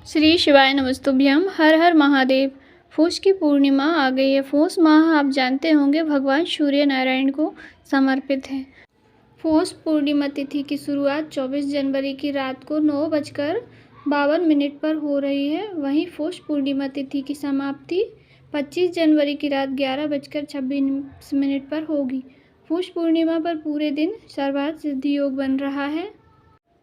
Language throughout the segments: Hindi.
श्री शिवाय नमस्तुभ्यम। हर हर महादेव। पूष की पूर्णिमा आ गई है। पूष माह आप जानते होंगे भगवान सूर्य नारायण को समर्पित है। पूष पूर्णिमा तिथि की शुरुआत 24 जनवरी की रात को 9:52 पर हो रही है। वहीं पूष पूर्णिमा तिथि की समाप्ति 25 जनवरी की रात 11:26 पर होगी। पूष पूर्णिमा पर पूरे दिन सर्वार्थ सिद्धि योग बन रहा है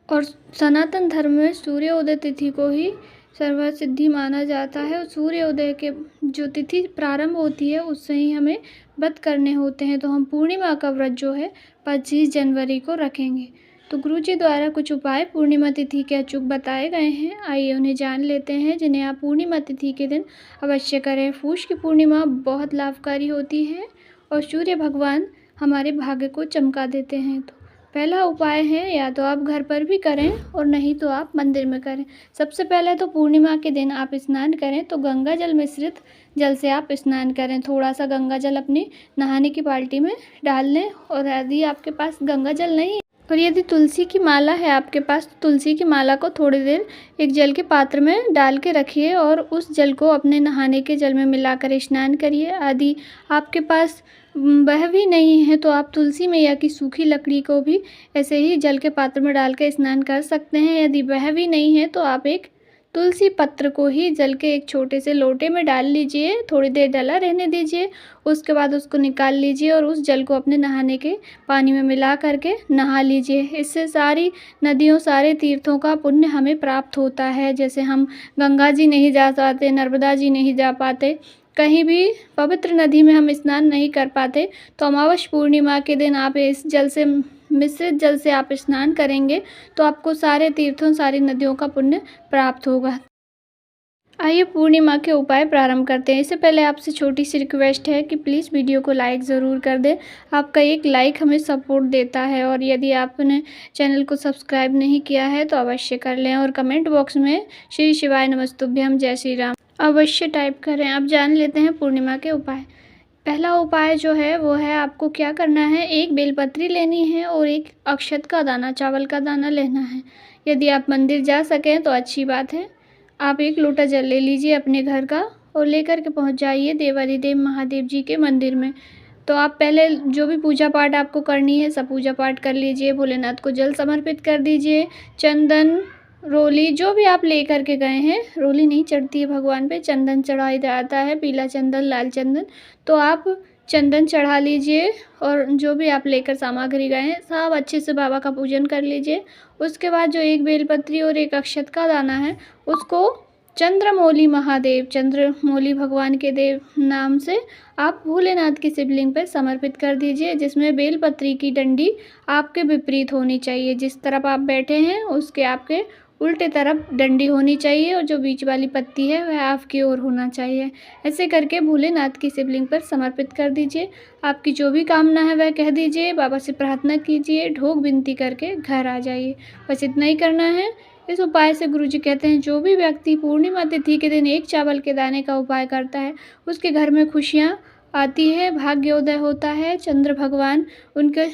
और सनातन धर्म में सूर्योदय तिथि को ही सर्वार्थ सिद्धि माना जाता है। और सूर्योदय के जो तिथि प्रारंभ होती है उससे ही हमें व्रत करने होते हैं। तो हम पूर्णिमा का व्रत जो है 25 जनवरी को रखेंगे। तो गुरुजी द्वारा कुछ उपाय पूर्णिमा तिथि के अचूक बताए गए हैं, आइए उन्हें जान लेते हैं, जिन्हें आप पूर्णिमा तिथि के दिन अवश्य करें। पूष की पूर्णिमा बहुत लाभकारी होती है और सूर्य भगवान हमारे भाग्य को चमका देते हैं। तो पहला उपाय है, या तो आप घर पर भी करें और नहीं तो आप मंदिर में करें। सबसे पहले तो पूर्णिमा के दिन आप स्नान करें तो गंगा जल मिश्रित जल से आप स्नान करें। थोड़ा सा गंगा जल अपनी नहाने की बाल्टी में डाल लें, और यदि आपके पास गंगा जल नहीं और यदि तुलसी की माला है आपके पास तो तुलसी की माला को थोड़ी देर एक जल के पात्र में डाल के रखिए और उस जल को अपने नहाने के जल में मिलाकर स्नान करिए। यदि आपके पास वह भी नहीं है तो आप तुलसी मैया की सूखी लकड़ी को भी ऐसे ही जल के पात्र में डाल के स्नान कर सकते हैं। यदि वह भी नहीं है तो आप एक तुलसी पत्र को ही जल के एक छोटे से लोटे में डाल लीजिए, थोड़ी देर डला रहने दीजिए, उसके बाद उसको निकाल लीजिए और उस जल को अपने नहाने के पानी में मिला करके नहा लीजिए। इससे सारी नदियों, सारे तीर्थों का पुण्य हमें प्राप्त होता है। जैसे हम गंगा जी नहीं जा पाते, नर्मदा जी नहीं जा पाते, कहीं भी पवित्र नदी में हम स्नान नहीं कर पाते, तो अमावस्या पूर्णिमा के दिन आप इस जल से मिश्रित जल से आप स्नान करेंगे तो आपको सारे तीर्थों, सारी नदियों का पुण्य प्राप्त होगा। आइए पूर्णिमा के उपाय प्रारंभ करते हैं। इससे पहले आपसे छोटी सी रिक्वेस्ट है कि प्लीज़ वीडियो को लाइक ज़रूर कर दें। आपका एक लाइक हमें सपोर्ट देता है। और यदि आपने चैनल को सब्सक्राइब नहीं किया है तो अवश्य कर लें और कमेंट बॉक्स में श्री शिवाय नमस्तुभ्यम जय श्री राम अवश्य टाइप करें। अब जान लेते हैं पूर्णिमा के उपाय। पहला उपाय जो है वो है, आपको क्या करना है, एक बेलपत्री लेनी है और एक अक्षत का दाना, चावल का दाना लेना है। यदि आप मंदिर जा सकें तो अच्छी बात है। आप एक लोटा जल ले लीजिए अपने घर का और लेकर के पहुंच जाइए देवाधिदेव महादेव जी के मंदिर में। तो आप पहले जो भी पूजा पाठ आपको करनी है सब पूजा पाठ कर लीजिए, भोलेनाथ को जल समर्पित कर दीजिए। चंदन, रोली जो भी आप ले करके गए हैं, रोली नहीं चढ़ती है भगवान पे, चंदन चढ़ाया जाता है, पीला चंदन, लाल चंदन, तो आप चंदन चढ़ा लीजिए और जो भी आप लेकर सामग्री गए हैं सब अच्छे से बाबा का पूजन कर लीजिए। उसके बाद जो एक बेलपत्री और एक अक्षत का दाना है उसको चंद्रमौली महादेव, चंद्रमौली भगवान के देव नाम से आप भोलेनाथ की शिवलिंग पर समर्पित कर दीजिए, जिसमें बेलपत्री की डंडी आपके विपरीत होनी चाहिए। जिस तरफ आप बैठे हैं उसके आपके उल्टे तरफ डंडी होनी चाहिए और जो बीच वाली पत्ती है वह आपकी ओर होना चाहिए। ऐसे करके भोलेनाथ की शिवलिंग पर समर्पित कर दीजिए। आपकी जो भी कामना है वह कह दीजिए, बाबा से प्रार्थना कीजिए, ढोक विनती करके घर आ जाइए। बस इतना ही करना है। इस उपाय से गुरुजी कहते हैं जो भी व्यक्ति पूर्णिमा तिथि के दिन एक चावल के दाने का उपाय करता है उसके घर में खुशियाँ आती है, भाग्योदय होता है, चंद्र भगवान उनके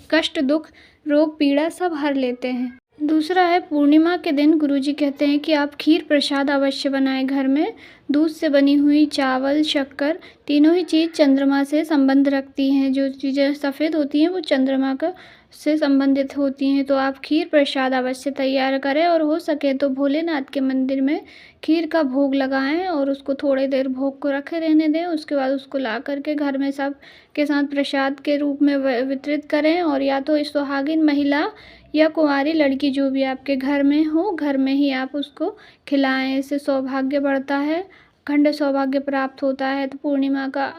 कष्ट, दुख, रोग, पीड़ा सब हर लेते हैं। दूसरा है, पूर्णिमा के दिन गुरुजी कहते हैं कि आप खीर प्रसाद अवश्य बनाएं घर में। दूध से बनी हुई, चावल, शक्कर, तीनों ही चीज़ चंद्रमा से संबंध रखती हैं। जो चीज़ें सफ़ेद होती हैं वो चंद्रमा का से संबंधित होती हैं। तो आप खीर प्रसाद अवश्य तैयार करें और हो सके तो भोलेनाथ के मंदिर में खीर का भोग लगाएं और उसको थोड़ी देर भोग को रखे रहने दें। उसके बाद उसको ला करके घर में सब के साथ प्रसाद के रूप में वितरित करें। और या तो सुहागिन महिला या कुंवारी लड़की जो भी आपके घर में हो, घर में ही आप उसको खिलाएं। इससे सौभाग्य बढ़ता है, अखंड सौभाग्य प्राप्त होता है। तो पूर्णिमा का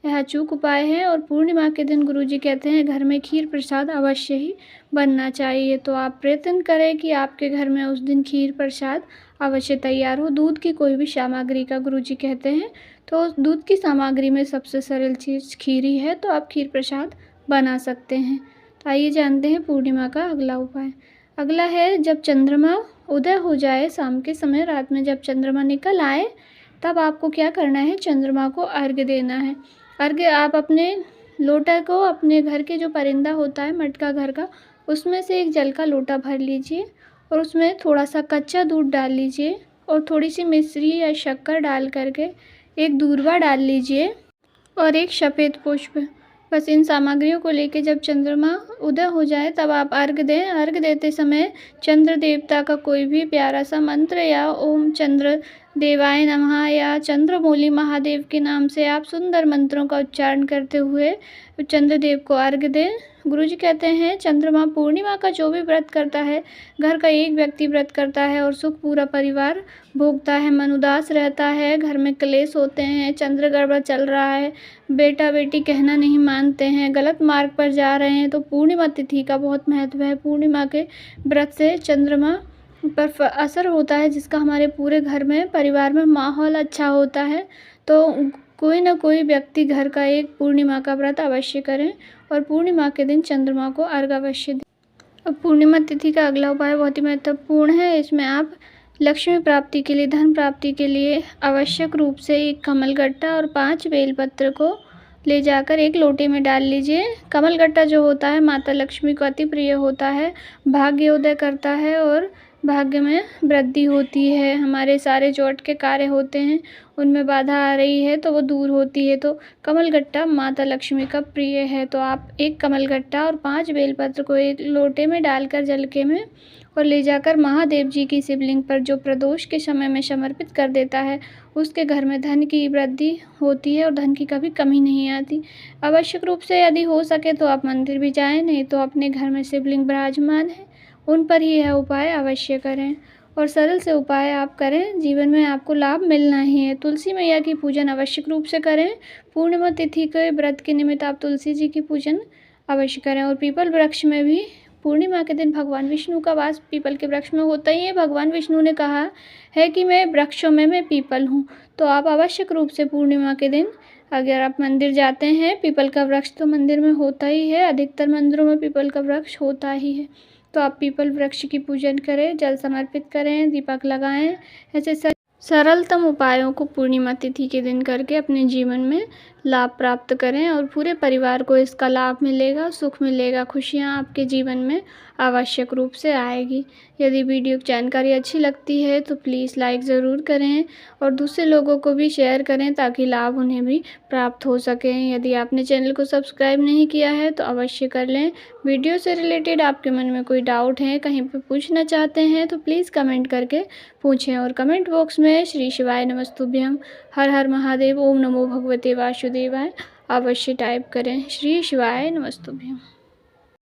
यह अचूक उपाय है। और पूर्णिमा के दिन गुरुजी कहते हैं घर में खीर प्रसाद अवश्य ही बनना चाहिए। तो आप प्रयत्न करें कि आपके घर में उस दिन खीर प्रसाद अवश्य तैयार हो। दूध की कोई भी सामग्री का गुरुजी कहते हैं, तो दूध की सामग्री में सबसे सरल चीज़ खीर ही है, तो आप खीर प्रसाद बना सकते हैं। तो आइए जानते हैं पूर्णिमा का अगला उपाय। अगला है, जब चंद्रमा उदय हो जाए, शाम के समय, रात में जब चंद्रमा निकल आए तब आपको क्या करना है, चंद्रमा को अर्घ्य देना है। अर्घ्य आप अपने लोटा को, अपने घर के जो परिंदा होता है मटका घर का, उसमें से एक जल का लोटा भर लीजिए और उसमें थोड़ा सा कच्चा दूध डाल लीजिए और थोड़ी सी मिश्री या शक्कर डाल करके एक दूर्वा डाल लीजिए और एक सफ़ेद पुष्प। बस इन सामग्रियों को लेके जब चंद्रमा उदय हो जाए तब आप अर्घ दें। अर्घ देते समय चंद्र देवता का कोई भी प्यारा सा मंत्र या ओम चंद्र देवाय नमः या चंद्रमौली महादेव के नाम से आप सुंदर मंत्रों का उच्चारण करते हुए चंद्रदेव को अर्घ दें। गुरुजी कहते हैं चंद्रमा पूर्णिमा का जो भी व्रत करता है, घर का एक व्यक्ति व्रत करता है और सुख पूरा परिवार भोगता है। मन उदास रहता है, घर में क्लेश होते हैं, चंद्र गड़बड़ चल रहा है, बेटा बेटी कहना नहीं मानते हैं, गलत मार्ग पर जा रहे हैं, तो पूर्णिमा तिथि का बहुत महत्व है। पूर्णिमा के व्रत से चंद्रमा पर असर होता है जिसका हमारे पूरे घर में परिवार में माहौल अच्छा होता है। तो कोई ना कोई व्यक्ति घर का एक पूर्णिमा का व्रत अवश्य करें और पूर्णिमा के दिन चंद्रमा को अर्घ अवश्य दें। अब पूर्णिमा तिथि का अगला उपाय बहुत ही महत्वपूर्ण है। इसमें आप लक्ष्मी प्राप्ति के लिए, धन प्राप्ति के लिए आवश्यक रूप से एक कमलगट्टा और 5 बेलपत्र को ले जाकर एक लोटे में डाल लीजिए। कमलगट्टा जो होता है माता लक्ष्मी को अति प्रिय होता है, भाग्योदय करता है और भाग्य में वृद्धि होती है। हमारे सारे जो अटके कार्य होते हैं उनमें बाधा आ रही है तो वो दूर होती है। तो कमलगट्टा माता लक्ष्मी का प्रिय है। तो आप एक कमलगट्टा और 5 बेलपत्र को एक लोटे में डालकर जलके में और ले जाकर महादेव जी की शिवलिंग पर जो प्रदोष के समय में समर्पित कर देता है उसके घर में धन की वृद्धि होती है और धन की कभी कमी नहीं आती। आवश्यक रूप से यदि हो सके तो आप मंदिर भी जाएं, नहीं तो अपने घर में शिवलिंग विराजमान है उन पर ही यह उपाय अवश्य करें और सरल से उपाय आप करें, जीवन में आपको लाभ मिलना ही है। तुलसी मैया की पूजन आवश्यक रूप से करें। पूर्णिमा तिथि के व्रत के निमित्त आप तुलसी जी की पूजन अवश्य करें और पीपल वृक्ष में भी पूर्णिमा के दिन भगवान विष्णु का वास पीपल के वृक्ष में होता ही है। भगवान विष्णु ने कहा है कि मैं वृक्षों में मैं पीपल हूँ। तो आप आवश्यक रूप से पूर्णिमा के दिन अगर आप मंदिर जाते हैं, पीपल का वृक्ष तो मंदिर में होता ही है, अधिकतर मंदिरों में पीपल का वृक्ष होता ही है, तो आप पीपल वृक्ष की पूजन करें, जल समर्पित करें, दीपक लगाएं। ऐसे सरलतम उपायों को पूर्णिमा तिथि के दिन करके अपने जीवन में लाभ प्राप्त करें और पूरे परिवार को इसका लाभ मिलेगा, सुख मिलेगा, खुशियां आपके जीवन में आवश्यक रूप से आएगी। यदि वीडियो की जानकारी अच्छी लगती है तो प्लीज़ लाइक ज़रूर करें और दूसरे लोगों को भी शेयर करें ताकि लाभ उन्हें भी प्राप्त हो सके। यदि आपने चैनल को सब्सक्राइब नहीं किया है तो अवश्य कर लें। वीडियो से रिलेटेड आपके मन में कोई डाउट है, कहीं पर पूछना चाहते हैं तो प्लीज़ कमेंट करके पूछें और कमेंट बॉक्स में श्री शिवाय नमस्तुभ्यम, हर हर महादेव, ओम नमो भगवते वासुदेवाय अवश्य टाइप करें। श्री शिवाय नमस्तुभ्यम।